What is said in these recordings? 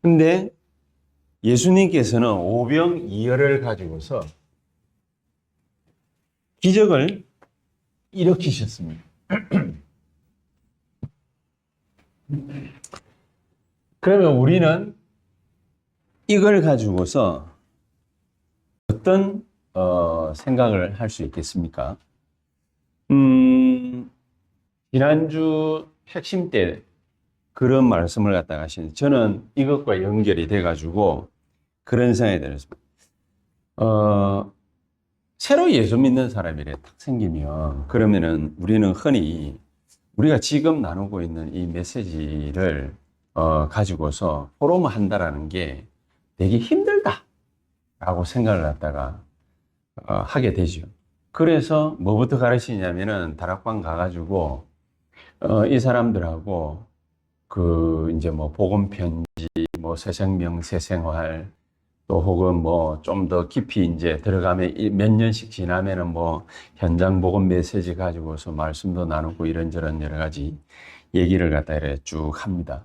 근데 예수님께서는 오병이어를 가지고서 기적을 일으키셨습니다. 그러면 우리는 이걸 가지고서 어떤 생각을 할 수 있겠습니까? 지난주 핵심 때 그런 말씀을 갖다가 하시는데 저는 이것과 연결이 돼가지고 그런 생각이 들었습니다. 새로 예수 믿는 사람이래 딱 생기면 그러면은 우리는 흔히 우리가 지금 나누고 있는 이 메시지를 가지고서 포럼한다라는 게 되게 힘들다라고 생각을 갖다가 하게 되죠. 그래서 뭐부터 가르치냐면은 다락방 가가지고 이 사람들하고 그 이제 뭐 복음 편지, 뭐 새생명, 새생활 또 혹은 뭐 좀 더 깊이 이제 들어가면 몇 년씩 지나면은 뭐 현장 복음 메시지 가지고서 말씀도 나누고 이런저런 여러 가지 얘기를 갖다 이렇게 쭉 합니다.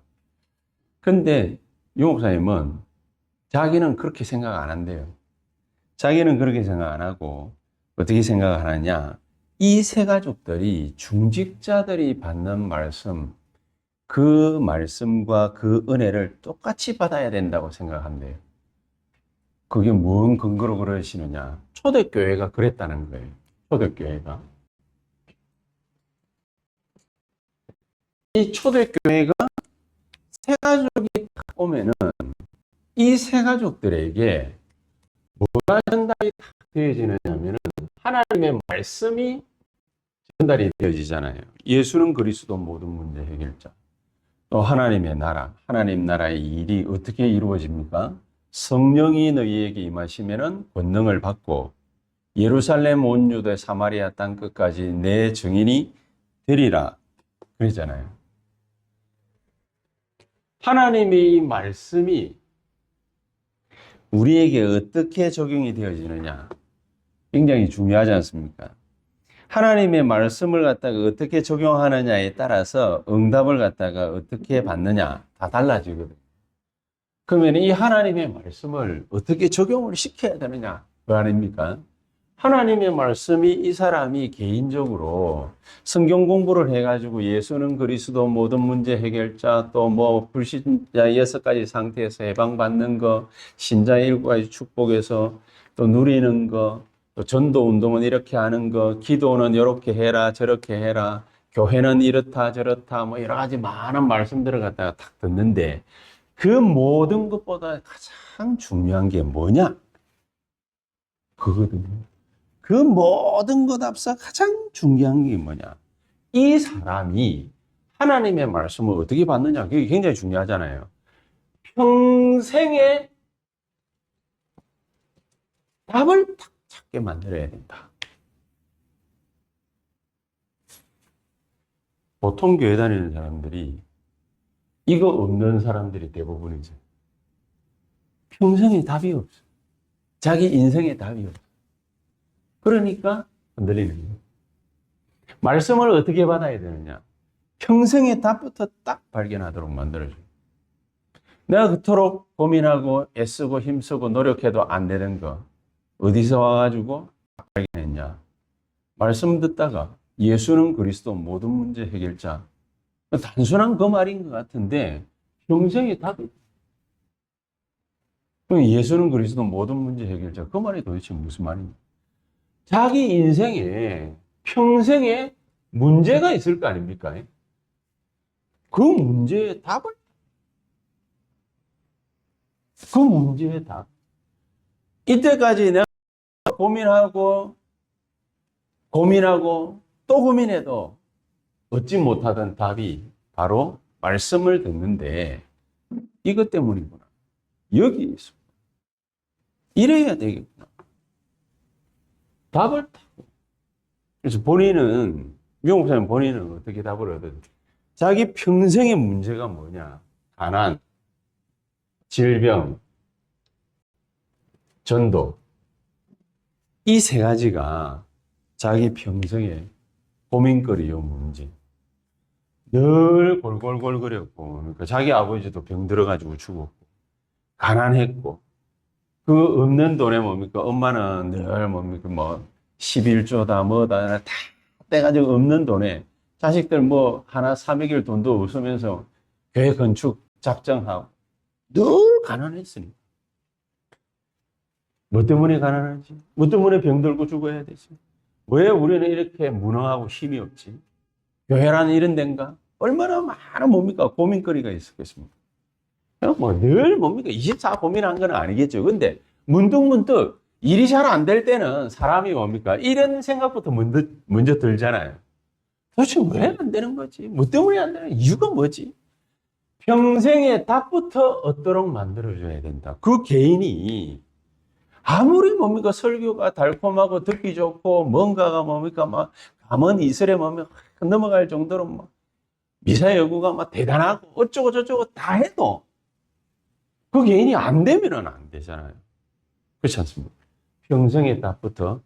근데 유 목사님은 자기는 그렇게 생각 안 한대요. 자기는 그렇게 생각 안 하고 어떻게 생각하느냐? 이 세 가족들이 중직자들이 받는 말씀, 그 말씀과 그 은혜를 똑같이 받아야 된다고 생각한대요. 그게 뭔 근거로 그러시느냐? 초대교회가 그랬다는 거예요. 초대교회가. 이 초대교회가 세 가족이 딱 오면은 이 세 가족들에게 뭐가 전달이 딱 되어지느냐면은 하나님의 말씀이 전달이 되어지잖아요. 예수는 그리스도 모든 문제 해결자. 또 하나님의 나라, 하나님 나라의 일이 어떻게 이루어집니까? 성령이 너희에게 임하시면은 권능을 받고 예루살렘 온 유대 사마리아 땅 끝까지 내 증인이 되리라 그러잖아요. 하나님의 이 말씀이 우리에게 어떻게 적용이 되어지느냐 굉장히 중요하지 않습니까? 하나님의 말씀을 갖다가 어떻게 적용하느냐에 따라서 응답을 갖다가 어떻게 받느냐 다 달라지거든요. 그러면 이 하나님의 말씀을 어떻게 적용을 시켜야 되느냐 그 아닙니까? 하나님의 말씀이 이 사람이 개인적으로 성경 공부를 해가지고 예수는 그리스도 모든 문제 해결자 또 뭐 불신자 6가지 상태에서 해방받는 거 신자 7가지 축복에서 또 누리는 거 또 전도 운동은 이렇게 하는 거 기도는 이렇게 해라 저렇게 해라 교회는 이렇다 저렇다 뭐 여러 가지 많은 말씀들을 갖다가 딱 듣는데 그 모든 것보다 가장 중요한 게 뭐냐? 그거거든요. 그 모든 것 앞서 가장 중요한 게 뭐냐? 이 사람이 하나님의 말씀을 어떻게 받느냐? 그게 굉장히 중요하잖아요. 평생에 답을 딱 찾게 만들어야 된다. 보통 교회 다니는 사람들이 이거 없는 사람들이 대부분이죠. 평생에 답이 없어. 자기 인생에 답이 없어. 그러니까 흔들리는 거예요. 말씀을 어떻게 받아야 되느냐? 평생의 답부터 딱 발견하도록 만들어줘요. 내가 그토록 고민하고 애쓰고 힘쓰고 노력해도 안 되는 거 어디서 와가지고 발견했냐? 말씀 듣다가 예수는 그리스도 모든 문제 해결자. 단순한 그 말인 것 같은데 평생의 답이 예수는 그리스도 모든 문제 해결자. 그 말이 도대체 무슨 말입니까? 자기 인생에 평생에 문제가 있을 거 아닙니까? 그 문제의 답을 그 문제의 답. 이때까지 내가 고민하고 또 고민해도 얻지 못하던 답이 바로 말씀을 듣는데 이것 때문이구나. 여기 있어. 이래야 되겠구나. 답을 타고. 그래서 본인은 미용사님 본인은 어떻게 답을 얻었냐? 자기 평생의 문제가 뭐냐? 가난, 질병, 전도. 이 세 가지가 자기 평생의 고민거리요, 문제. 늘 골골골거렸고, 그러니까 자기 아버지도 병 들어가지고 죽었고, 가난했고, 그 없는 돈에 뭡니까? 엄마는 늘 뭡니까? 뭐, 11조다, 뭐다, 다 떼가지고 없는 돈에 자식들 뭐, 하나 사먹일 돈도 없으면서 교회 건축 작정하고 늘 가난했으니. 뭐 때문에 가난하지? 뭐 때문에 병들고 죽어야 되지? 왜 우리는 이렇게 무능하고 힘이 없지? 교회라는 이런 데인가? 얼마나 많은 뭡니까? 고민거리가 있었겠습니까? 뭐 늘 뭡니까? 24 고민한 건 아니겠죠. 근데 문득문득 일이 잘 안 될 때는 사람이 뭡니까? 이런 생각부터 먼저 들잖아요. 도대체 왜 안 되는 거지? 뭐 때문에 안 되는 이유가 뭐지? 평생의 답부터 얻도록 만들어줘야 된다. 그 개인이 아무리 뭡니까? 설교가 달콤하고 듣기 좋고 뭔가가 뭡니까? 막 감언 이설에 뭡니까? 넘어갈 정도로 막 미사 여구가 막 대단하고 어쩌고 저쩌고 다 해도 그 개인이 안 되면은 안 되잖아요. 그렇지 않습니까? 평생의 답부터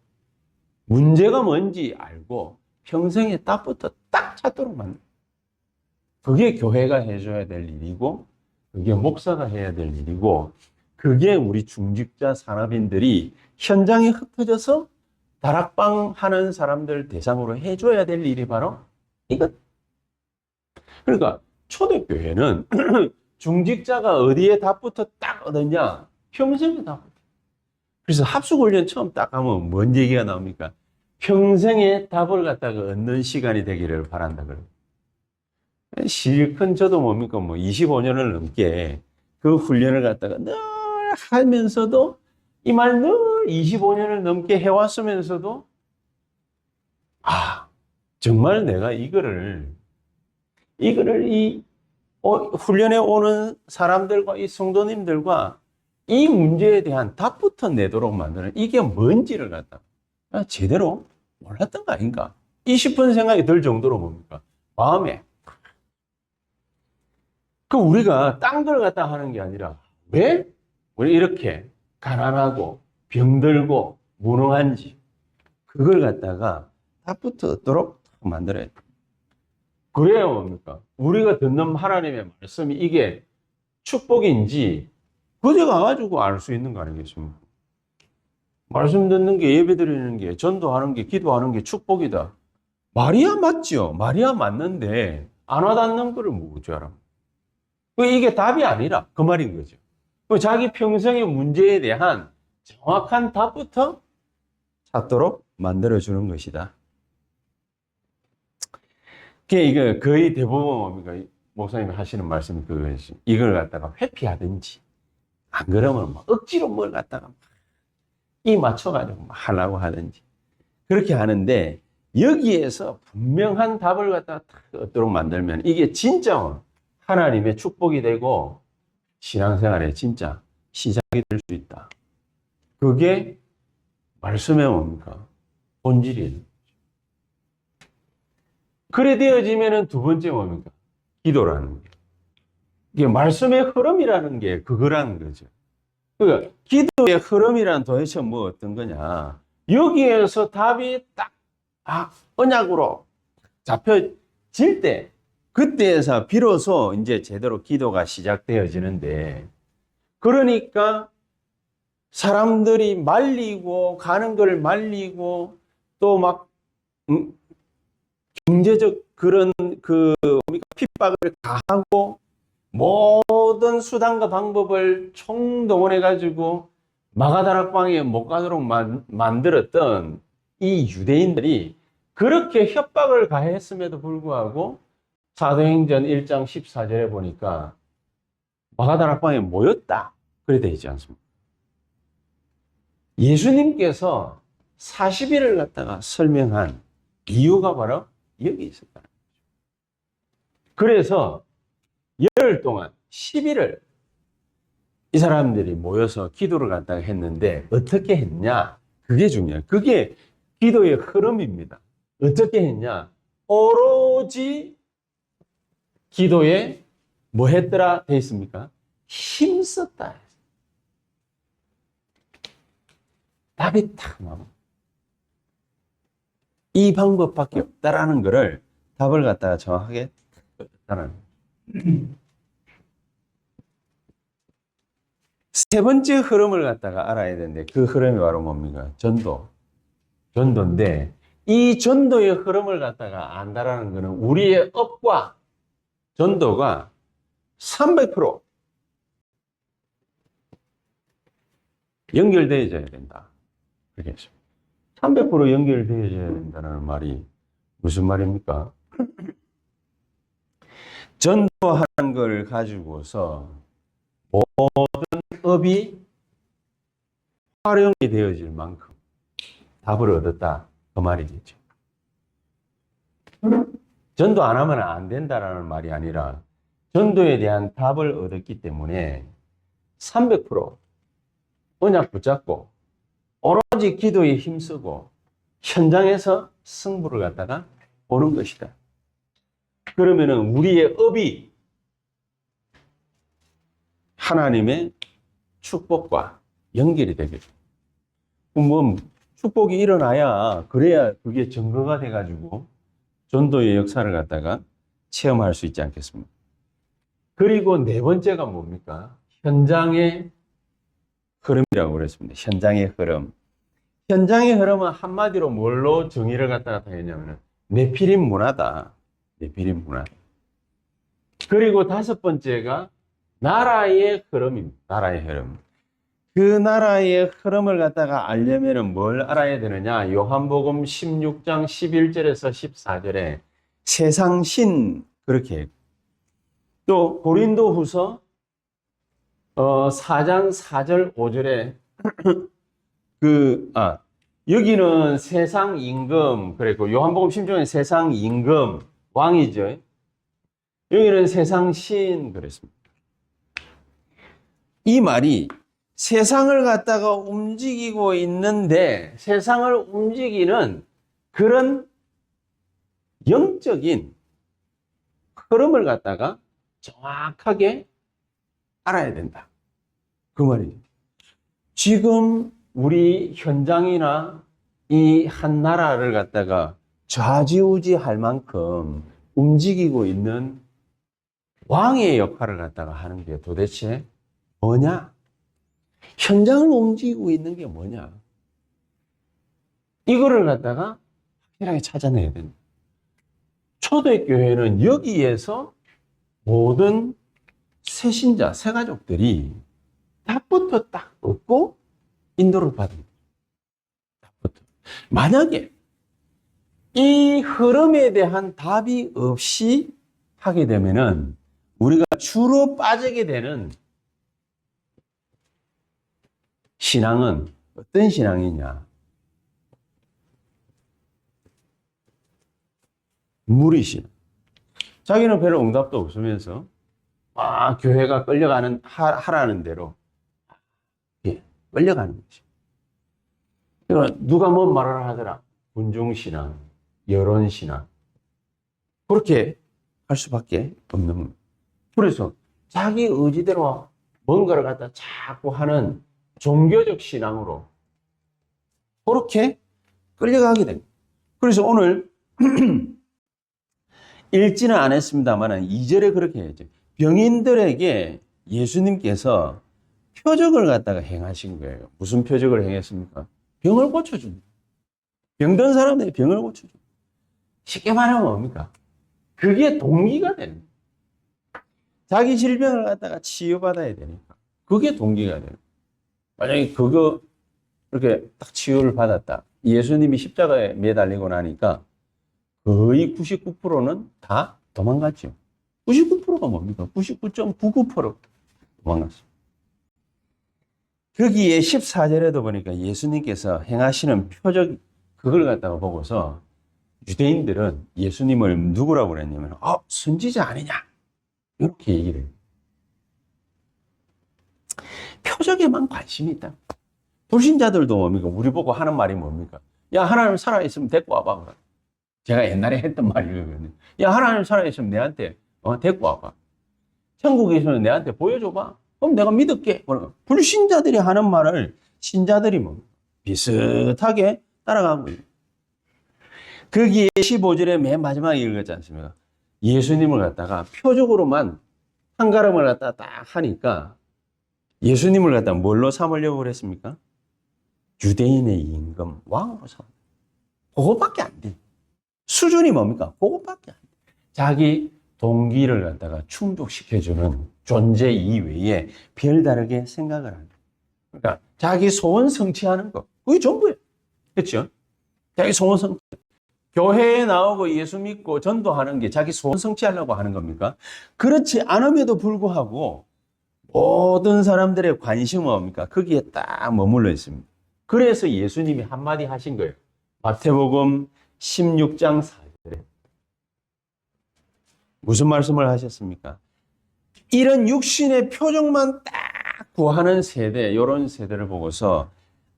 문제가 뭔지 알고 평생의 답부터 딱 찾도록 만든다. 그게 교회가 해줘야 될 일이고, 그게 목사가 해야 될 일이고, 그게 우리 중직자 산업인들이 현장에 흩어져서 다락방 하는 사람들 대상으로 해줘야 될 일이 바로 이것. 그러니까 초대교회는 중직자가 어디에 답부터 딱 얻었냐? 평생의 답부터. 그래서 합숙훈련 처음 딱 하면 뭔 얘기가 나옵니까? 평생의 답을 갖다가 얻는 시간이 되기를 바란다 그래요. 실컷 저도 뭡니까? 뭐 25년을 넘게 그 훈련을 갖다가 늘 하면서도 이 말 늘 25년을 넘게 해왔으면서도 정말 내가 이거를 이 훈련에 오는 사람들과 이 성도님들과 이 문제에 대한 답부터 내도록 만드는 이게 뭔지를 갖다 제대로 몰랐던 거 아닌가? 이 싶은 생각이 들 정도로 뭡니까? 마음에. 그 우리가 딴 걸 갖다 하는 게 아니라 왜 우리 이렇게 가난하고 병들고 무능한지 그걸 갖다가 답부터 얻도록 만들어야 돼. 그래야 뭡니까? 우리가 듣는 하나님의 말씀이 이게 축복인지 그저 가가지고 알 수 있는 거 아니겠습니까? 말씀 듣는 게 예배 드리는 게 전도하는 게 기도하는 게 축복이다. 말이야 맞죠? 말이야 맞는데 안 와닿는 거를 뭐지 알아? 이게 답이 아니라 그 말인 거죠. 자기 평생의 문제에 대한 정확한 답부터 찾도록 만들어주는 것이다. 이게 거의 대부분 뭡니까? 목사님이 하시는 말씀이 그것이 이걸 갖다가 회피하든지 안 그러면 막 억지로 뭘 갖다가 이 맞춰가지고 막 하려고 하든지 그렇게 하는데 여기에서 분명한 답을 갖다가 얻도록 만들면 이게 진짜 하나님의 축복이 되고 신앙생활에 진짜 시작이 될 수 있다. 그게 말씀에 뭡니까? 본질이에요. 그래 되어지면은 두 번째 뭡니까? 기도라는 게. 이게 말씀의 흐름이라는 게 그거라는 거죠. 그러니까 기도의 흐름이란 도대체 뭐 어떤 거냐? 여기에서 답이 딱 언약으로 잡혀질 때 그때에서 비로소 이제 제대로 기도가 시작되어지는데 그러니까 사람들이 말리고 가는 걸 말리고 또 막 경제적 그런 핍박을 가하고 모든 수단과 방법을 총동원해 가지고 마가다락방에 못 가도록 만들었던 이 유대인들이 그렇게 협박을 가했음에도 불구하고 사도행전 1장 14절에 보니까 마가다락방에 모였다. 그래 되어 있지 않습니까? 예수님께서 40일을 갖다가 설명한 이유가 바로 여기 있었다는 거죠. 그래서 열흘 동안 10일을 이 사람들이 모여서 기도를 갖다가 했는데 어떻게 했냐? 그게 중요해요. 그게 기도의 흐름입니다. 어떻게 했냐? 오로지 기도에 뭐 했더라 돼 있습니까? 힘썼다. 답이 딱 나와. 이 방법밖에 없다라는 거를 답을 갖다가 정확하게 했다는. 세 번째 흐름을 갖다가 알아야 되는데 그 흐름이 바로 뭡니까? 전도인데 이 전도의 흐름을 갖다가 안다라는 것은 우리의 업과 전도가 300% 연결되어져야 된다. 그렇게 했습니다. 300% 연결되어져야 된다는 말이 무슨 말입니까? 전도하는 걸 가지고서 모든 업이 활용이 되어질 만큼 답을 얻었다. 그 말이겠죠. 전도 안 하면 안 된다라는 말이 아니라 전도에 대한 답을 얻었기 때문에 300% 언약 붙잡고 오로지 기도에 힘쓰고 현장에서 승부를 갖다가 보는 것이다. 그러면은 우리의 업이 하나님의 축복과 연결이 되겠죠. 뭐 축복이 일어나야 그래야 그게 증거가 돼가지고 전도의 역사를 갖다가 체험할 수 있지 않겠습니까? 그리고 네 번째가 뭡니까? 현장의 흐름이라고 그랬습니다. 현장의 흐름. 현장의 흐름은 한마디로 뭘로 정의를 갖다가 하냐면은 네피림 문화다. 네피림 문화. 그리고 다섯 번째가 나라의 흐름입니다. 나라의 흐름. 그 나라의 흐름을 갖다가 알려면은 뭘 알아야 되느냐? 요한복음 16장 11절에서 14절에 세상신 그렇게 또 고린도후서 4장 4절 5절에 여기는 세상 임금 그리고 요한복음 16장에 세상 임금 왕이죠. 여기는 세상 신 그랬습니다. 이 말이 세상을 갖다가 움직이고 있는데 세상을 움직이는 그런 영적인 흐름을 갖다가 정확하게 알아야 된다. 그 말이죠. 지금 우리 현장이나 이 한 나라를 갖다가 좌지우지할 만큼 움직이고 있는 왕의 역할을 갖다가 하는 게 도대체 뭐냐? 현장을 움직이고 있는 게 뭐냐? 이거를 갖다가 확실하게 찾아내야 된다. 초대교회는 여기에서 모든 새신자, 새가족들이 답부터 딱 얻고 인도를 받은 답부터. 만약에 이 흐름에 대한 답이 없이 하게 되면은 우리가 주로 빠지게 되는 신앙은 어떤 신앙이냐? 무리신앙. 자기는 별로 응답도 없으면서 교회가 끌려가는 하라는 대로 끌려가는 거지. 그러니까 누가 뭔 말을 하더라. 군중신앙, 여론신앙. 그렇게 할 수밖에 없는 거예요. 그래서 자기 의지대로 뭔가를 갖다 자꾸 하는 종교적 신앙으로 그렇게 끌려가게 됩니다. 그래서 오늘 읽지는 않았습니다만 2절에 그렇게 해야죠. 병인들에게 예수님께서 표적을 갖다가 행하신 거예요. 무슨 표적을 행했습니까? 병을 고쳐줍니다. 병든 사람들의 병을 고쳐줍니다. 쉽게 말하면 뭡니까? 그게 동기가 되는 거예요. 자기 질병을 갖다가 치유받아야 되니까. 그게 동기가 되는 거예요. 만약에 그거 이렇게 딱 치유를 받았다. 예수님이 십자가에 매달리고 나니까 거의 99%는 다 도망갔죠. 99%가 뭡니까? 99.99% 도망갔어요. 거기에 14절에도 보니까 예수님께서 행하시는 표적 그걸 갖다가 보고서 유대인들은 예수님을 누구라고 그랬냐면 선지자 아니냐 이렇게 얘기를 해요. 표적에만 관심이 있다. 불신자들도 뭡니까? 우리 보고 하는 말이 뭡니까? 야, 하나님 살아있으면 데리고 와봐. 제가 옛날에 했던 말이거든요. 야, 하나님 살아있으면 내한테 데리고 와봐. 천국에 있으면 내한테 보여줘봐. 그럼 내가 믿을게. 불신자들이 하는 말을 신자들이 뭐 비슷하게 따라가고 있어요. 거기에 15절에 맨 마지막에 읽었지 않습니까? 예수님을 갖다가 표적으로만 한 걸음을 갖다가 딱 하니까 예수님을 갖다 뭘로 삼으려고 그랬습니까? 유대인의 임금, 왕으로 삼. 그거밖에 안 돼. 수준이 뭡니까? 그거밖에 안 돼. 자기 동기를 갖다가 충족시켜주는 존재 이외에 별다르게 생각을 안 해. 그러니까 자기 소원 성취하는 거. 그게 전부예요. 그렇죠? 자기 소원 성취. 교회에 나오고 예수 믿고 전도하는 게 자기 소원 성취하려고 하는 겁니까? 그렇지 않음에도 불구하고 모든 사람들의 관심은 뭡니까? 거기에 딱 머물러 있습니다. 그래서 예수님이 한마디 하신 거예요. 마태복음 16장 4절에. 무슨 말씀을 하셨습니까? 이런 육신의 표정만 딱 구하는 세대, 이런 세대를 보고서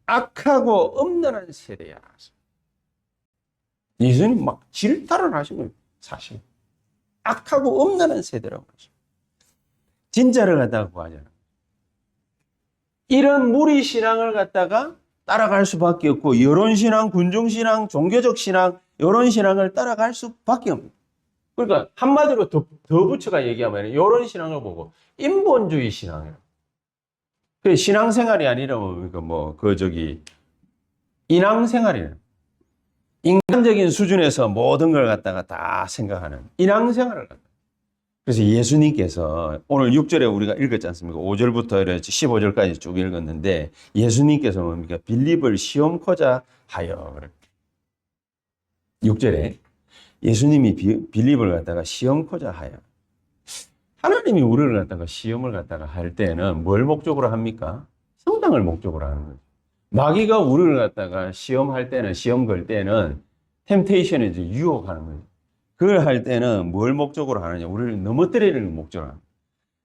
악하고 음란한 세대야. 예수님 막 질타를 하신 거예요. 사실. 악하고 음란한 세대라고 하죠. 진짜를 갖다가 구하잖아. 이런 무리 신앙을 갖다가 따라갈 수밖에 없고, 여론 신앙, 군중 신앙, 종교적 신앙, 이런 신앙을 따라갈 수밖에 없습니다. 그러니까 한마디로 더 붙여가 얘기하면 이런 신앙을 보고 인본주의 신앙이에요. 그 신앙생활이 아니라 인앙생활이에요. 인간적인 수준에서 모든 걸 갖다가 다 생각하는 인앙생활을 갖다가. 그래서 예수님께서 오늘 6절에 우리가 읽었지 않습니까? 5절부터 15절까지 쭉 읽었는데 예수님께서 뭡니까? 빌립을 시험코자 하여. 6절에 예수님이 빌립을 갖다가 시험코자 하여. 하나님이 우리를 갖다가 시험을 갖다가 할 때는 뭘 목적으로 합니까? 성장을 목적으로 하는 거죠. 마귀가 우리를 갖다가 시험할 때는, 시험 걸 때는 템테이션에 이제 유혹하는 거죠. 그걸 할 때는 뭘 목적으로 하느냐? 우리를 넘어뜨리는 목적으로 합니다.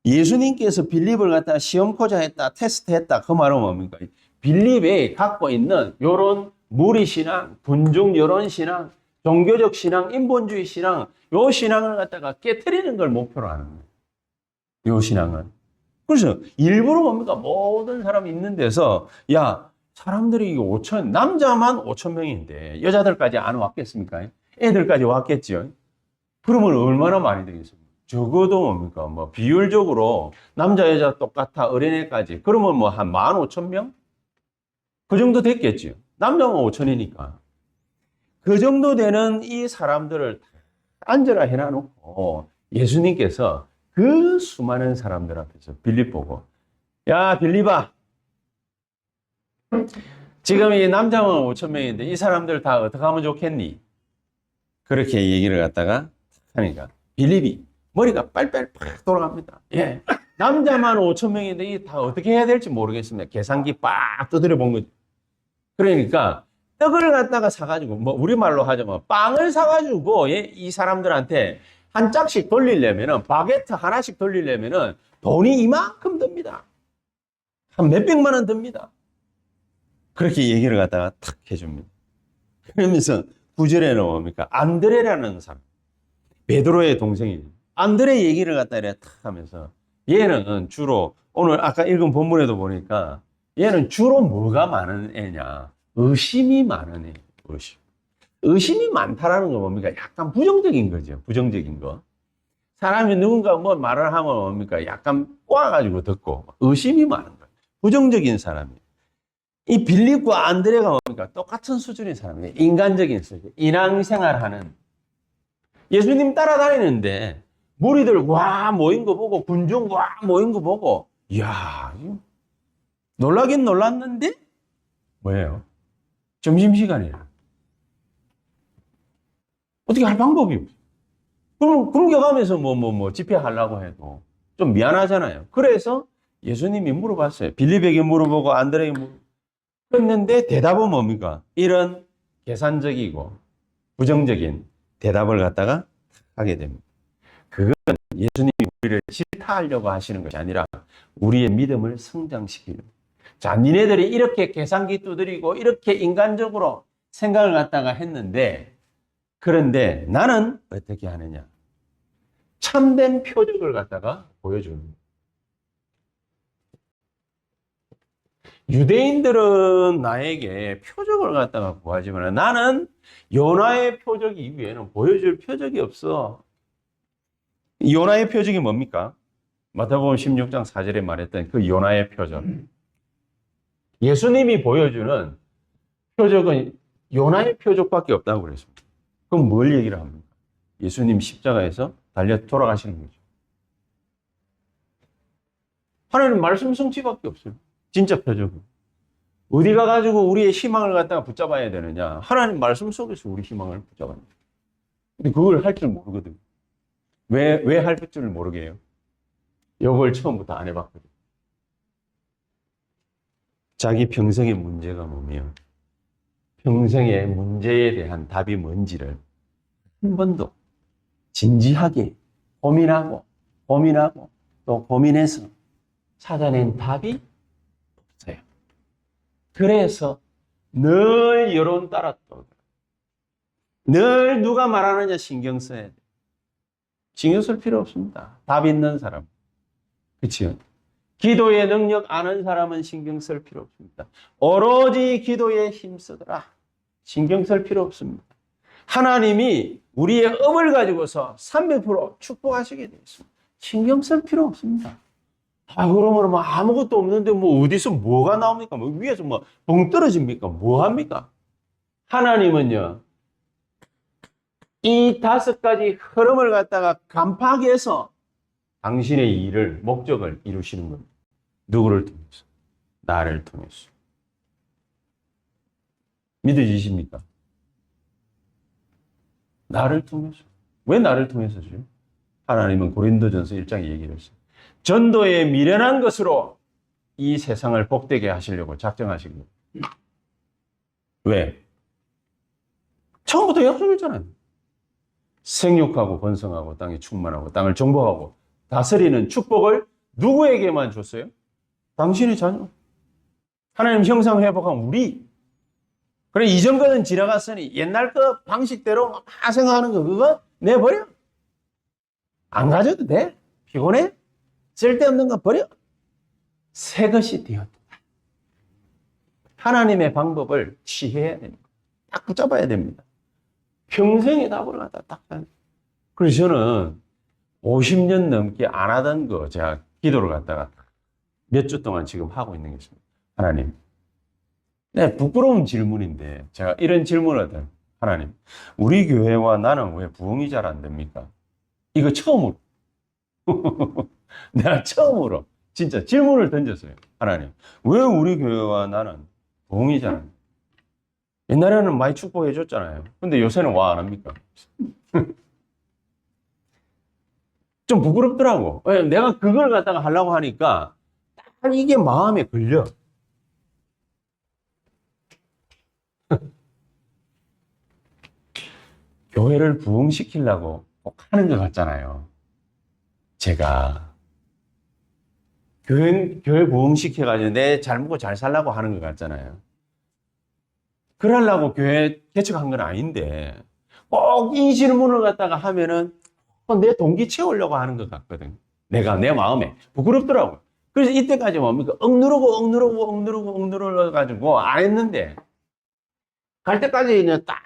예수님께서 빌립을 갖다가 시험코자 했다, 테스트했다. 그 말은 뭡니까? 빌립에 갖고 있는 요런 무리신앙, 군중 여론신앙, 종교적 신앙, 인본주의 신앙, 요 신앙을 갖다가 깨트리는 걸 목표로 하는 거예요. 요 신앙은. 그래서 일부러 뭡니까? 모든 사람이 있는 데서, 야, 사람들이 5천, 남자만 5천 명인데, 여자들까지 안 왔겠습니까? 애들까지 왔겠죠? 그러면 얼마나 많이 되겠습니까? 적어도 뭡니까? 비율적으로 남자, 여자 똑같아, 어린애까지. 그러면 한 15,000명? 그 정도 됐겠죠. 남자만 5천이니까. 그 정도 되는 이 사람들을 앉으라 해놔놓고 예수님께서 그 수많은 사람들 앞에서 빌립 보고, 야, 빌립아, 지금 이 남자만 5천 명인데 이 사람들 다 어떻게 하면 좋겠니? 그렇게 얘기를 갖다가 하니까 빌립이 머리가 빨빨 팍 돌아갑니다. 예, 남자만 5천 명인데 이 다 어떻게 해야 될지 모르겠습니다. 계산기 빡 두드려 본 거죠. 그러니까 떡을 갖다가 사가지고, 우리말로 하자면 빵을 사가지고, 예, 이 사람들한테 한 짝씩 돌리려면은, 바게트 하나씩 돌리려면은 돈이 이만큼 듭니다. 한 몇백만 원 듭니다. 그렇게 얘기를 갖다가 탁 해줍니다. 그러면서 9절에는 뭡니까? 안드레라는 사람. 베드로의 동생이죠. 안드레 얘기를 갖다가 탁 하면서, 얘는 주로, 오늘 아까 읽은 본문에도 보니까, 얘는 주로 뭐가 많은 애냐? 의심이 많은 애. 의심이 많다라는 건 뭡니까? 약간 부정적인 거죠. 부정적인 거. 사람이 누군가 말을 하면 뭡니까? 약간 꼬아가지고 듣고, 의심이 많은 거예요. 부정적인 사람이에요. 이 빌립과 안드레가 뭡니까? 똑같은 수준의 사람이에요. 인간적인 수준. 인앙생활하는. 예수님 따라다니는데, 무리들 와 모인 거 보고, 군중 와 모인 거 보고, 이야, 놀라긴 놀랐는데, 뭐예요? 점심시간이라. 어떻게 할 방법이 없어요. 그럼 굶겨가면서 집회하려고 해도 좀 미안하잖아요. 그래서 예수님이 물어봤어요. 빌립에게 물어보고 안드레에게 물어보고. 그랬는데 대답은 뭡니까? 이런 계산적이고 부정적인 대답을 갖다가 하게 됩니다. 그건 예수님이 우리를 질타하려고 하시는 것이 아니라 우리의 믿음을 성장시키는. 자, 니네들이 이렇게 계산기 두드리고 이렇게 인간적으로 생각을 갖다가 했는데, 그런데 나는 어떻게 하느냐? 참된 표적을 갖다가 보여주는 거예요. 유대인들은 나에게 표적을 갖다가 구하지만 나는 요나의 표적 이후에는 보여줄 표적이 없어. 요나의 표적이 뭡니까? 마태복음 16장 4절에 말했던 그 요나의 표적. 예수님이 보여주는 표적은 요나의 표적밖에 없다고 그랬습니다. 그럼 뭘 얘기를 합니까? 예수님 십자가에서 달려 돌아가시는 거죠. 하나님 말씀 성취밖에 없어요. 진짜 표적은. 어디 가가지고 우리의 희망을 갖다가 붙잡아야 되느냐? 하나님 말씀 속에서 우리 희망을 붙잡아야 돼요. 근데 그걸 할 줄 모르거든요. 왜 할 줄을 모르게 해요? 이걸 처음부터 안 해봤거든요. 자기 평생의 문제가 뭐며, 평생의 문제에 대한 답이 뭔지를 한 번도 진지하게 고민하고 또 고민해서 찾아낸 답이 없어요. 그래서 늘 여론 따라 또 늘 누가 말하느냐 신경 써야 돼. 신경 쓸 필요 없습니다. 답 있는 사람. 그치요? 기도의 능력 아는 사람은 신경 쓸 필요 없습니다. 오로지 기도에 힘쓰더라. 신경 쓸 필요 없습니다. 하나님이 우리의 업을 가지고서 300% 축복하시게 되어 있습니다. 신경 쓸 필요 없습니다. 그러면 뭐 아무것도 없는데 뭐 어디서 뭐가 나옵니까? 뭐 위에서 뭐 봉 떨어집니까? 뭐 합니까? 하나님은요, 이 5가지 흐름을 갖다가 간파해서 당신의 일을, 목적을 이루시는 겁니다. 누구를 통해서? 나를 통해서. 믿어지십니까? 나를 통해서. 왜 나를 통해서죠? 하나님은 고린도전서 1장에 얘기를 했어요. 전도에 미련한 것으로 이 세상을 복되게 하시려고 작정하신 거예요. 왜? 처음부터 약속했잖아요. 생육하고 번성하고 땅에 충만하고 땅을 정복하고 다스리는 축복을 누구에게만 줬어요? 당신의 자녀. 하나님 형상 회복한 우리. 그래, 이전 거는 지나갔으니 옛날 거 방식대로 막 생각하는 거 그거 내버려. 안 가져도 돼. 피곤해. 쓸데없는 거 버려. 새 것이 되었다. 하나님의 방법을 취해야 됩니다. 딱 붙잡아야 됩니다. 평생의 답을 갖다 딱. 그래서 저는 50년 넘게 안 하던 거 제가 기도를 갖다가 몇 주 동안 지금 하고 있는 게 있습니다. 하나님. 네, 부끄러운 질문인데 제가 이런 질문을 하던 하나님, 우리 교회와 나는 왜 부흥이 잘 안 됩니까? 이거 처음으로. 내가 처음으로 진짜 질문을 던졌어요. 하나님, 왜 우리 교회와 나는 부흥이 잘 안 됩니까? 옛날에는 많이 축복해 줬잖아요. 근데 요새는 와 안 합니까? 좀 부끄럽더라고. 내가 그걸 갖다가 하려고 하니까 딱 이게 마음에 걸려. 교회를 부흥시키려고 꼭 하는 것 같잖아요. 제가 교회 부흥시켜가지고 내 잘 먹고 잘 살라고 하는 것 같잖아요. 그러려고 교회 개척한 건 아닌데 꼭 이 질문을 갖다가 하면은 내 동기 채우려고 하는 것 같거든. 내가 내 마음에 부끄럽더라고. 그래서 이때까지 뭡니까? 억누르고 가지고 안 했는데 갈 때까지 그냥 딱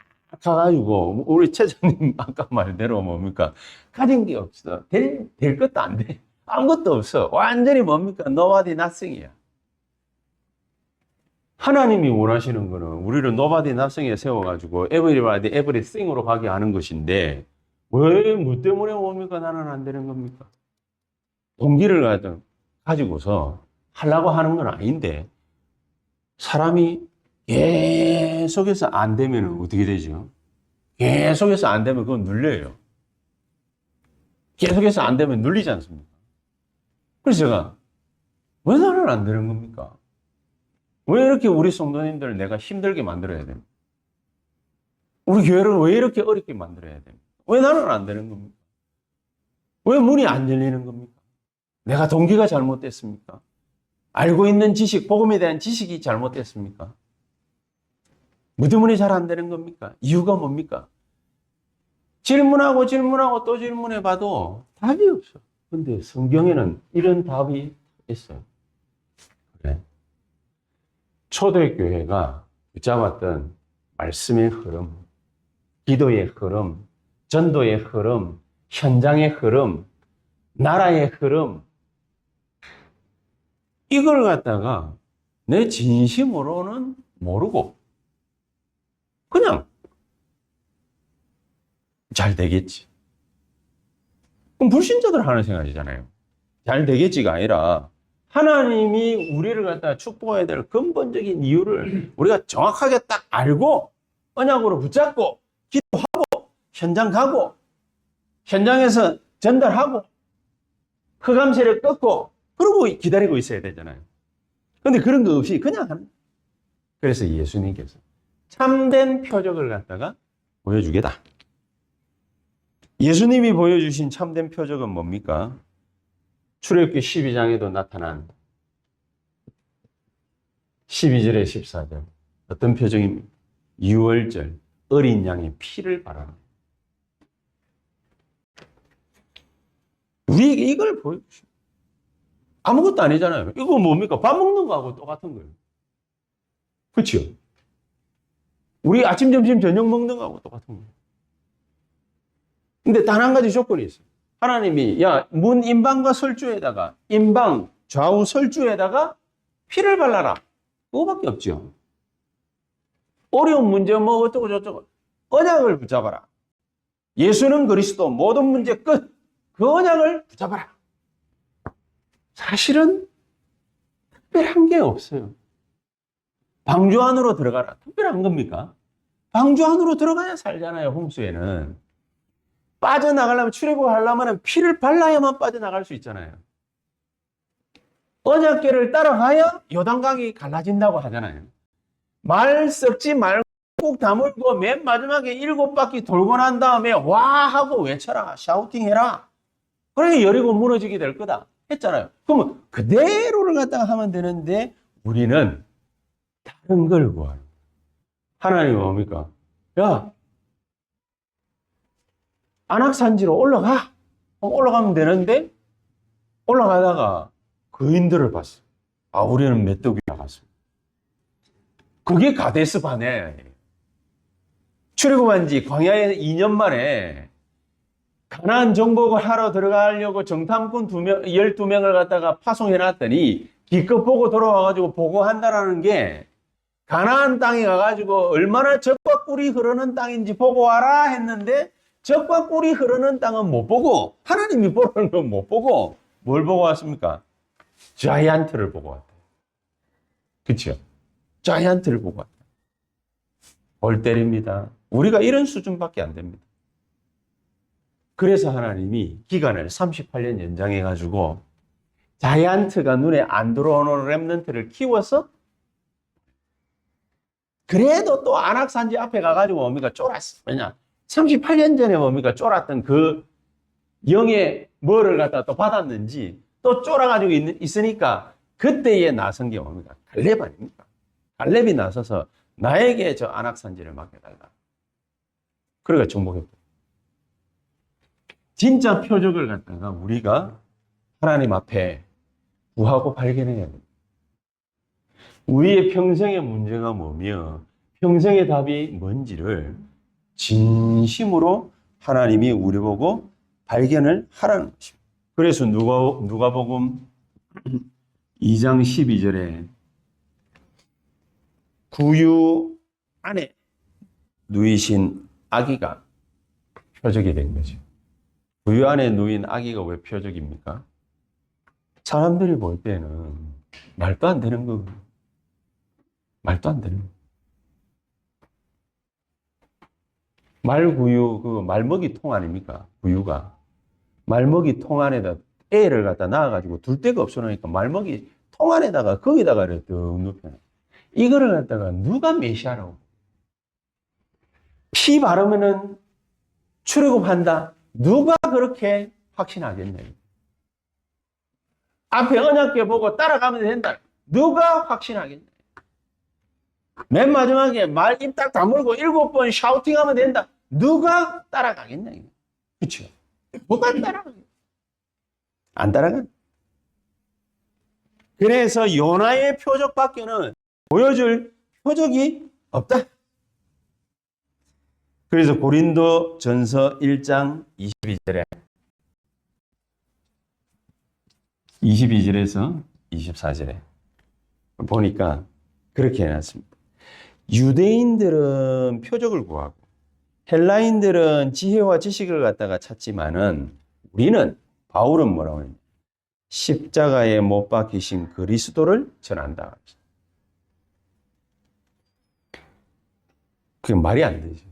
가가지고 우리 최장님 아까 말대로 뭡니까? 가진 게 없어. 될 것도 안 돼. 아무것도 없어. 완전히 뭡니까? Nobody nothing이야. 하나님이 원하시는 거는 우리를 Nobody nothing에 세워가지고 Everybody everything으로 가게 하는 것인데 왜, 뭐 때문에 뭡니까? 나는 안 되는 겁니까? 동기를 가지고서 하려고 하는 건 아닌데 사람이 계속해서 안 되면 어떻게 되죠? 계속해서 안 되면 그건 눌려요. 계속해서 안 되면 눌리지 않습니까? 그래서 제가 왜 나는 안 되는 겁니까? 왜 이렇게 우리 성도님들 내가 힘들게 만들어야 됩니까? 우리 교회를 왜 이렇게 어렵게 만들어야 됩니까? 왜 나는 안 되는 겁니까? 왜 문이 안 열리는 겁니까? 내가 동기가 잘못됐습니까? 알고 있는 지식, 복음에 대한 지식이 잘못됐습니까? 무드문이 잘 안 되는 겁니까? 이유가 뭡니까? 질문하고 또 질문해봐도 답이 없어. 근데 성경에는 이런 답이 있어요. 그래. 초대교회가 붙잡았던 말씀의 흐름, 기도의 흐름, 전도의 흐름, 현장의 흐름, 나라의 흐름, 이걸 갖다가 내 진심으로는 모르고 그냥 잘 되겠지. 그럼 불신자들 하는 생각이잖아요. 잘 되겠지가 아니라 하나님이 우리를 갖다가 축복해야 될 근본적인 이유를 우리가 정확하게 딱 알고 언약으로 붙잡고 기도하고 현장 가고 현장에서 전달하고 흑암세를 꺾고 그러고 기다리고 있어야 되잖아요. 근데 그런 거 없이 그냥 하는. 그래서 예수님께서 참된 표적을 갖다가 보여주겠다. 예수님이 보여주신 참된 표적은 뭡니까? 출애굽기 12장에도 나타난 12절에 14절. 어떤 표적입니까? 유월절 어린 양의 피를 바라는. 우리에게 이걸 보여주십니다. 아무것도 아니잖아요. 이거 뭡니까? 밥 먹는 거하고 똑같은 거예요. 그렇죠? 우리 아침, 점심, 저녁 먹는 거하고 똑같은 거예요. 근데 단 한 가지 조건이 있어요. 하나님이 문 임방과 설주에다가 임방 좌우 설주에다가 피를 발라라. 그거밖에 없죠. 어려운 문제 뭐 어쩌고 저쩌고 언약을 붙잡아라. 예수는 그리스도 모든 문제 끝. 그 언약을 붙잡아라. 사실은 특별한 게 없어요. 방주 안으로 들어가라. 특별한 겁니까? 방주 안으로 들어가야 살잖아요. 홍수에는. 빠져나가려면 출애굽하려면 피를 발라야만 빠져나갈 수 있잖아요. 언약궤를 따라가야 요단강이 갈라진다고 하잖아요. 말 썩지 말고 꼭 다물고 맨 마지막에 7바퀴 돌고 난 다음에 와 하고 외쳐라. 샤우팅해라. 그래 여리고 무너지게 될 거다 했잖아요. 그러면 그대로를 갖다가 하면 되는데 우리는 다른 걸 구하는. 하나님은 뭡니까? 야, 안악산지로 올라가. 올라가면 되는데 올라가다가 거인들을 봤어. 아, 우리는 메뚜기 나갔어. 그게 가데스 바네. 출애굽한 지 광야에 2년 만에 가나안 정복을 하러 들어가려고 정탐꾼 12명을 갖다가 파송해 놨더니 기껏 보고 돌아와가지고 보고한다라는 게 가나안 땅에 가가지고 얼마나 젖과 꿀이 흐르는 땅인지 보고 와라 했는데 젖과 꿀이 흐르는 땅은 못 보고 하나님이 보라는 건 못 보고 뭘 보고 왔습니까? 자이언트를 보고 왔대요. 그렇죠? 자이언트를 보고 왔대요. 골 때립니다. 우리가 이런 수준밖에 안 됩니다. 그래서 하나님이 기간을 38년 연장해가지고 자이언트가 눈에 안 들어오는 렘넌트를 키워서 그래도 또 안악산지 앞에 가가지고 뭡니까? 쫄았어. 왜냐? 38년 전에 뭡니까? 쫄았던 그 영의 뭐를 갖다 또 받았는지 또 쫄아가지고 있으니까 그때에 나선 게 뭡니까? 갈렙 아닙니까? 갈렙이 나서서 나에게 저 안악산지를 맡겨달라. 그러니까 정복했고. 진짜 표적을 갖다가 우리가 하나님 앞에 구하고 발견해야 됩니다. 우리의 평생의 문제가 뭐며 평생의 답이 뭔지를 진심으로 하나님이 우리 보고 발견을 하라는 것입니다. 그래서 누가복음 2장 12절에 구유 안에 누이신 아기가 표적이 된 거죠. 구유 안에 누인 아기가 왜 표적입니까? 사람들이 볼 때는 말도 안 되는 거거든요. 말도 안 되는 거예요. 말구유, 그 말먹이 통 아닙니까? 구유가. 말먹이 통 안에다 애를 갖다 낳아가지고 둘 데가 없어 놓으니까 말먹이 통 안에다가 거기다가 이렇게 눕혀놔. 이거를 갖다가 누가 메시아라고? 피 바르면은 출애굽한다. 누가 그렇게 확신하겠냐? 앞에 언약궤 보고 따라가면 된다. 누가 확신하겠냐? 맨 마지막에 말 입 딱 다물고 7번 샤우팅하면 된다. 누가 따라가겠냐? 그렇죠? 누가 따라가겠냐? 안 따라가. 그래서 요나의 표적밖에는 보여줄 표적이 없다. 그래서 고린도 전서 1장 22절에서 24절에 보니까 그렇게 해놨습니다. 유대인들은 표적을 구하고 헬라인들은 지혜와 지식을 갖다가 찾지만은 우리는, 바울은 뭐라고 하냐, 십자가에 못 박히신 그리스도를 전한다. 그게 말이 안 되죠.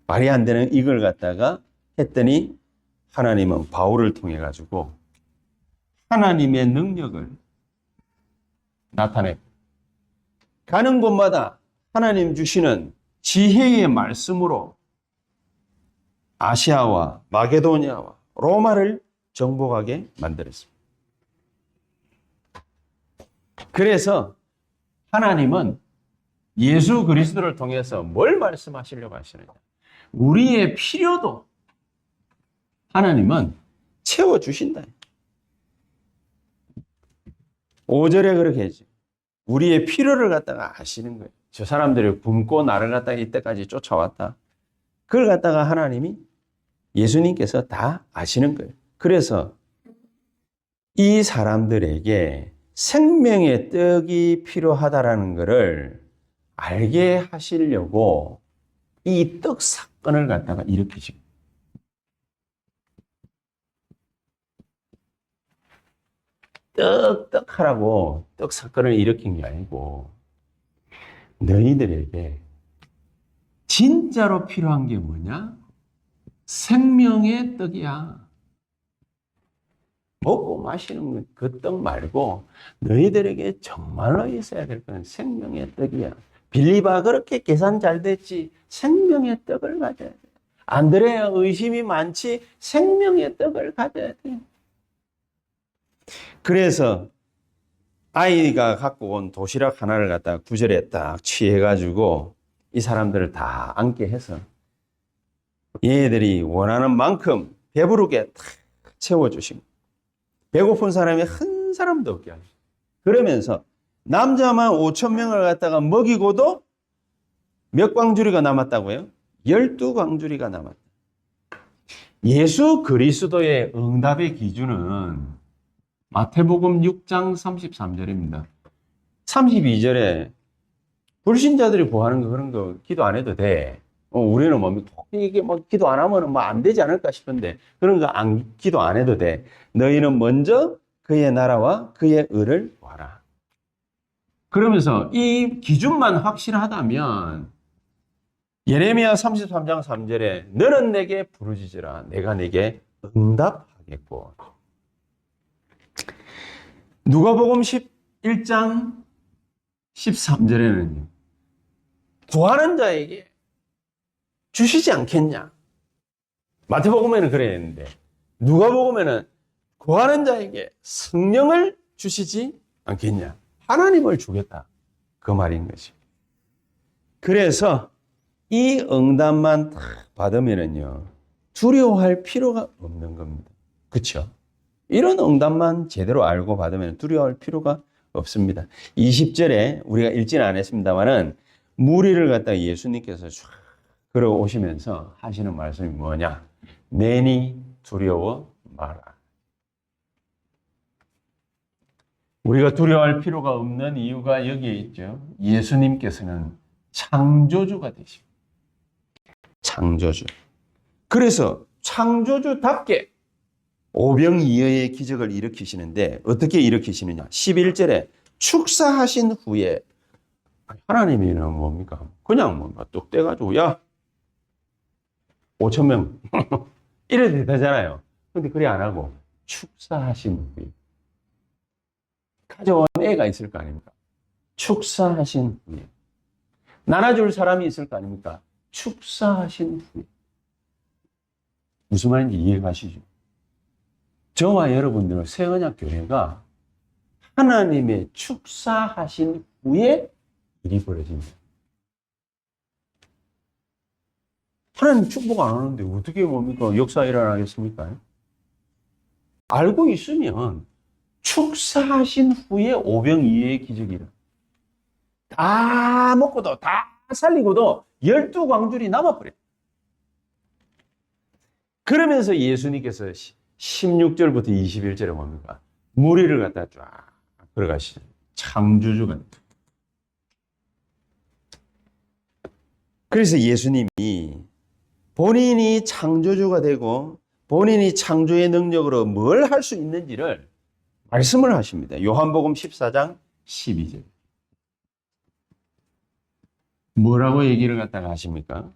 말이 안 되는 이걸 갖다가 했더니 하나님은 바울을 통해 가지고 하나님의 능력을 나타내 가는 곳마다 하나님 주시는 지혜의 말씀으로 아시아와 마게도니아와 로마를 정복하게 만들었습니다. 그래서 하나님은 예수 그리스도를 통해서 뭘 말씀하시려고 하시느냐? 우리의 필요도 하나님은 채워주신다. 5절에 그렇게 했죠. 우리의 필요를 갖다가 아시는 거예요. 저 사람들이 굶고 나를 갖다가 이때까지 쫓아왔다. 그걸 갖다가 하나님이, 예수님께서 다 아시는 거예요. 그래서 이 사람들에게 생명의 떡이 필요하다라는 것을 알게 하시려고 이 떡 사건을 갖다가 일으키시고, 떡 하라고 떡 사건을 일으킨 게 아니고, 너희들에게 진짜로 필요한 게 뭐냐? 생명의 떡이야. 먹고 마시는 그 떡 말고 너희들에게 정말로 있어야 될 건 생명의 떡이야. 빌리바 그렇게 계산 잘 됐지. 생명의 떡을 가져야 돼. 안드레아 의심이 많지. 생명의 떡을 가져야 돼. 그래서 아이가 갖고 온 도시락 하나를 갖다가 구절에 딱 취해가지고 이 사람들을 다 앉게 해서 얘들이 원하는 만큼 배부르게 탁 채워주십니다. 배고픈 사람이 한 사람도 없게 하죠. 그러면서 남자만 5,000명을 갖다가 먹이고도 몇 광주리가 남았다고요? 12광주리가 남았다. 예수 그리스도의 응답의 기준은 마태복음 6장 33절입니다. 32절에 불신자들이 구하는 거 그런 거 기도 안 해도 돼. 우리는 뭡니까? 이게 뭐 기도 안 하면 뭐 안 되지 않을까 싶은데 그런 거 기도 안 해도 돼. 너희는 먼저 그의 나라와 그의 의를 구하라. 그러면서 이 기준만 확실하다면 예레미야 33장 3절에 너는 내게 부르짖으라 내가 내게 응답하겠고, 누가복음 11장 13절에는 구하는 자에게 주시지 않겠냐. 마태복음에는 그래 했는데 누가복음에는 구하는 자에게 성령을 주시지 않겠냐. 하나님을 주겠다. 그 말인 것이. 그래서 이 응답만 딱 받으면은요, 두려워할 필요가 없는 겁니다. 그렇죠? 이런 응답만 제대로 알고 받으면 두려워할 필요가 없습니다. 20절에 우리가 읽지는 않았습니다만은 무리를 갖다가 예수님께서 쫙 걸어오시면서 하시는 말씀이 뭐냐? 내니 두려워 마라. 우리가 두려워할 필요가 없는 이유가 여기에 있죠. 예수님께서는 창조주가 되십니다. 창조주. 그래서 창조주답게 오병이어의 기적을 일으키시는데 어떻게 일으키시느냐? 11절에 축사하신 후에 하나님이는 뭡니까? 그냥 뭔가 뚝 떼가지고 야 5,000명 이래 되잖아요. 근데 그래 안 하고 축사하신 후에 가져온 애가 있을 거 아닙니까? 축사하신 후에 나눠줄 사람이 있을 거 아닙니까? 축사하신 후에. 무슨 말인지 이해가시죠? 저와 여러분들은 새언약교회가 하나님의 축사하신 후에 일이 벌어집니다. 하나님 축복 안 하는데 어떻게 뭡니까? 역사 일어나겠습니까? 알고 있으면 축사하신 후에 오병이어의 기적이라. 다 먹고도 다 살리고도 12광줄이 남아버려. 그러면서 예수님께서 16절부터 21절에 뭡니까? 무리를 갖다 쫙 걸어가시죠. 창조주가. 그래서 예수님이 본인이 창조주가 되고 본인이 창조의 능력으로 뭘 할 수 있는지를 말씀을 하십니다. 요한복음 14장 12절. 뭐라고 얘기를 갖다가 하십니까?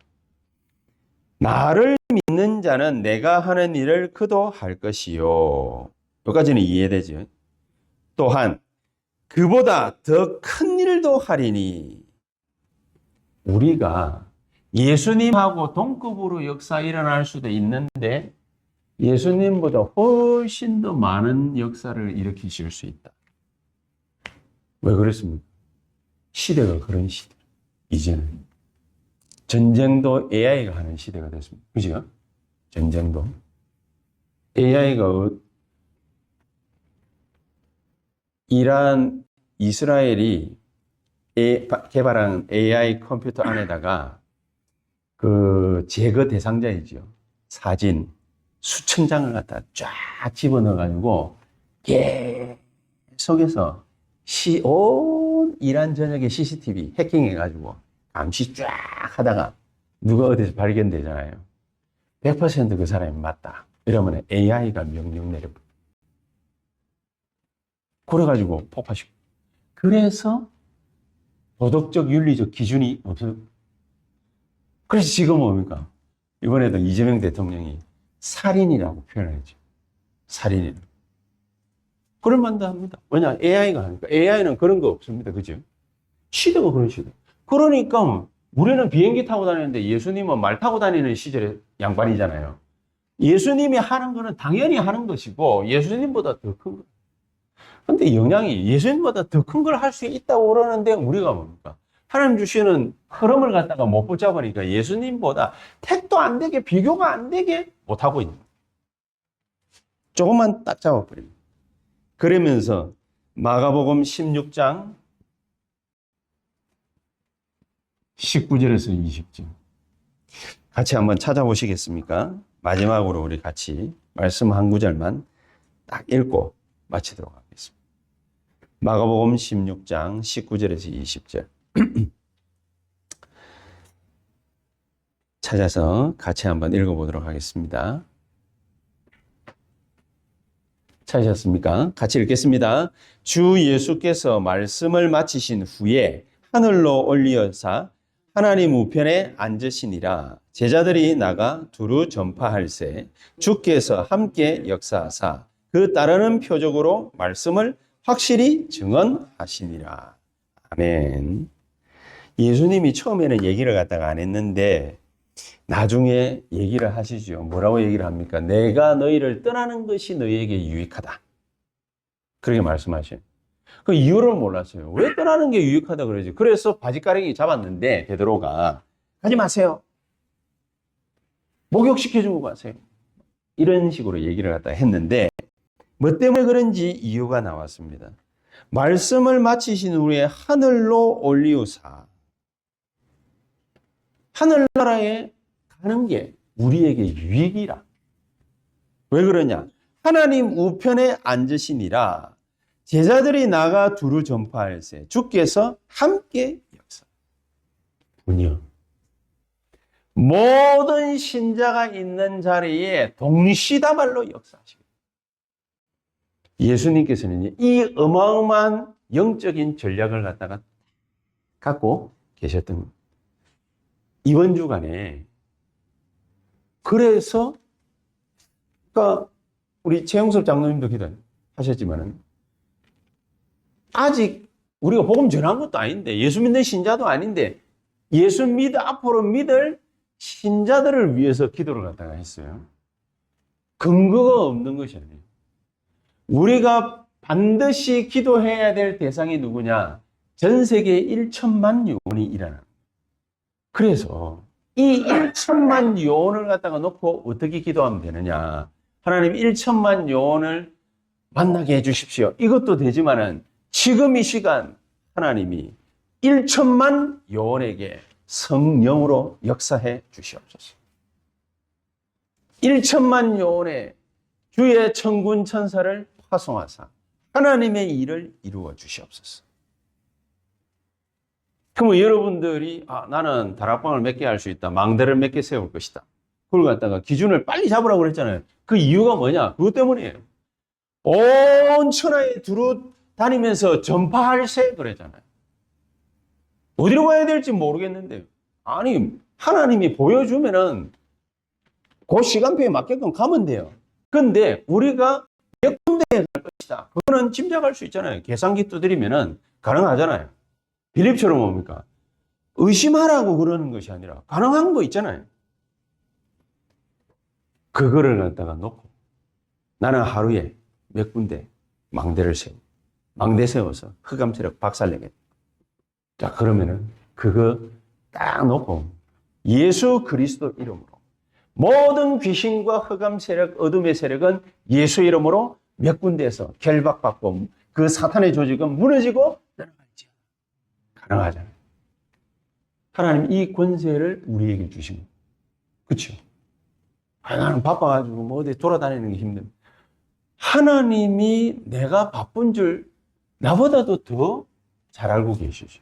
나를 믿는 자는 내가 하는 일을 그도 할 것이요. 여기까지는 이해되죠. 또한 그보다 더 큰 일도 하리니. 우리가 예수님하고 동급으로 역사 일어날 수도 있는데 예수님보다 훨씬 더 많은 역사를 일으키실 수 있다. 왜 그랬습니까? 시대가 그런 시대. 이제는 전쟁도 AI가 하는 시대가 됐습니다. 그죠? 전쟁도 AI가 이란, 이스라엘이 개발한 AI 컴퓨터 안에다가 그 제거 대상자이죠. 사진 수천 장을 갖다 쫙 집어넣어가지고 계속해서 온 이란 전역의 CCTV 해킹해가지고 감시 쫙 하다가 누가 어디서 발견되잖아요. 100% 그 사람이 맞다. 이러면 AI가 명령 내려버려. 그래가지고 폭파시고. 그래서 도덕적 윤리적 기준이 없어요. 그래서 지금 뭡니까? 이번에도 이재명 대통령이 살인이라고 표현했죠. 살인이. 그럴만도 합니다. 왜냐? AI가 하니까. AI는 그런 거 없습니다. 그죠? 시대가 그런 시대. 그러니까 우리는 비행기 타고 다니는데 예수님은 말 타고 다니는 시절의 양반이잖아요. 예수님이 하는 거는 당연히 하는 것이고 예수님보다 더 큰 거. 근데 영향이 예수님보다 더 큰 걸 할 수 있다고 그러는데 우리가 뭡니까? 하나님 주시는 흐름을 갖다가 못 붙잡으니까 예수님보다 택도 안 되게 비교가 안 되게 못하고 있는 거예요. 조금만 딱 잡아버립니다. 그러면서 마가복음 16장 19절에서 20절 같이 한번 찾아보시겠습니까? 마지막으로 우리 같이 말씀 한 구절만 딱 읽고 마치도록 하겠습니다. 마가복음 16장 19절에서 20절 찾아서 같이 한번 읽어보도록 하겠습니다. 찾으셨습니까? 같이 읽겠습니다. 주 예수께서 말씀을 마치신 후에 하늘로 올리어사 하나님 우편에 앉으시니라. 제자들이 나가 두루 전파할세 주께서 함께 역사하사 그 따르는 표적으로 말씀을 확실히 증언하시니라. 아멘. 예수님이 처음에는 얘기를 갖다가 안 했는데 나중에 얘기를 하시죠. 뭐라고 얘기를 합니까? 내가 너희를 떠나는 것이 너희에게 유익하다. 그렇게 말씀하셔요. 그 이유를 몰랐어요. 왜 떠나는 게 유익하다 그러지? 그래서 바지가랑이 잡았는데 베드로가 가지 마세요. 목욕시켜주고 가세요. 이런 식으로 얘기를 갖다 했는데 뭐 때문에 그런지 이유가 나왔습니다. 말씀을 마치신 후에 하늘로 올리우사. 하늘나라에 가는 게 우리에게 유익이라. 왜 그러냐? 하나님 우편에 앉으시니라. 제자들이 나가 두루 전파할세 주께서 함께 역사. 군요. 모든 신자가 있는 자리에 동시다발로 역사하시고 예수님께서는 이 어마어마한 영적인 전략을 갖고 계셨던 겁니다. 이번 주간에 그래서 그러니까 우리 최영섭 장로님도 기도하셨지만은 아직 우리가 복음 전한 것도 아닌데 예수 믿는 신자도 아닌데 예수 앞으로 믿을 신자들을 위해서 기도를 갖다가 했어요. 근거가 없는 것이 아니에요. 우리가 반드시 기도해야 될 대상이 누구냐? 전 세계 1천만 요원이 일어납니다. 그래서 이 1천만 요원을 갖다가 놓고 어떻게 기도하면 되느냐? 하나님 1천만 요원을 만나게 해주십시오. 이것도 되지만은 지금 이 시간 하나님이 1천만 요원에게 성령으로 역사해 주시옵소서. 1천만 요원의 주의 천군 천사를 파송하사 하나님의 일을 이루어 주시옵소서. 그러면 여러분들이 나는 다락방을 몇 개 할 수 있다. 망대를 몇 개 세울 것이다. 그걸 갖다가 기준을 빨리 잡으라고 그랬잖아요. 그 이유가 뭐냐? 그것 때문이에요. 온 천하에 두루 다니면서 전파할세 그랬잖아요. 어디로 가야 될지 모르겠는데 아니 하나님이 보여주면은 그 시간표에 맞게끔 가면 돼요. 근데 우리가 몇 군데에 갈 것이다. 그거는 짐작할 수 있잖아요. 계산기 두드리면은 가능하잖아요. 빌립처럼 뭡니까? 의심하라고 그러는 것이 아니라 가능한 거 있잖아요. 그거를 갖다가 놓고 나는 하루에 몇 군데 망대 세워서 흑암 세력 박살내겠다. 자, 그러면은 그거 딱 놓고 예수 그리스도 이름으로 모든 귀신과 흑암 세력, 어둠의 세력은 예수 이름으로 몇 군데에서 결박받고 그 사탄의 조직은 무너지고 떠나갈지 가능하잖아요. 하나님 이 권세를 우리에게 주신 거예요. 그렇죠? 나는 바빠가지고 뭐 어디 돌아다니는 게 힘든. 하나님이 내가 바쁜 줄 나보다도 더 잘 알고 계시죠.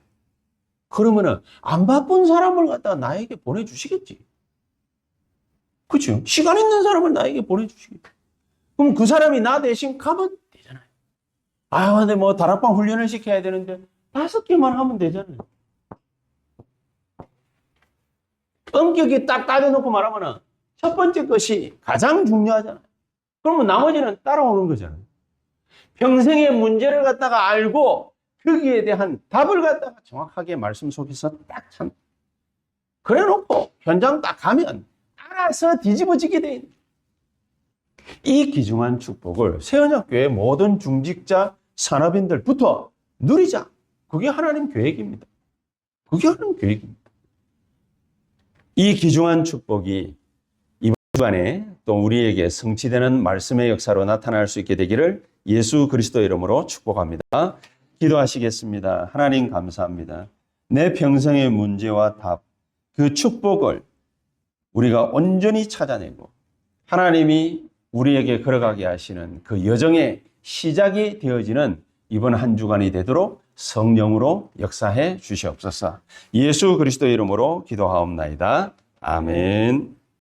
그러면은 안 바쁜 사람을 갖다가 나에게 보내주시겠지. 그렇죠? 시간 있는 사람을 나에게 보내주시겠지. 그럼 그 사람이 나 대신 가면 되잖아요. 근데 뭐 다락방 훈련을 시켜야 되는데 5개만 하면 되잖아요. 엄격히 딱 따져놓고 말하면은 첫 번째 것이 가장 중요하잖아요. 그러면 나머지는 따라오는 거잖아요. 평생의 문제를 갖다가 알고 거기에 대한 답을 갖다가 정확하게 말씀 속에서 딱 참. 그래 놓고 현장 딱 가면 알아서 뒤집어지게 돼 있는. 이 귀중한 축복을 세언약교회 모든 중직자 산업인들부터 누리자. 그게 하나님 계획입니다. 그게 하나님 계획입니다. 이 귀중한 축복이 이번 주간에 또 우리에게 성취되는 말씀의 역사로 나타날 수 있게 되기를 예수 그리스도 이름으로 축복합니다. 기도하시겠습니다. 하나님 감사합니다. 내 평생의 문제와 답, 그 축복을 우리가 온전히 찾아내고 하나님이 우리에게 걸어가게 하시는 그 여정의 시작이 되어지는 이번 한 주간이 되도록 성령으로 역사해 주시옵소서. 예수 그리스도 이름으로 기도하옵나이다. 아멘.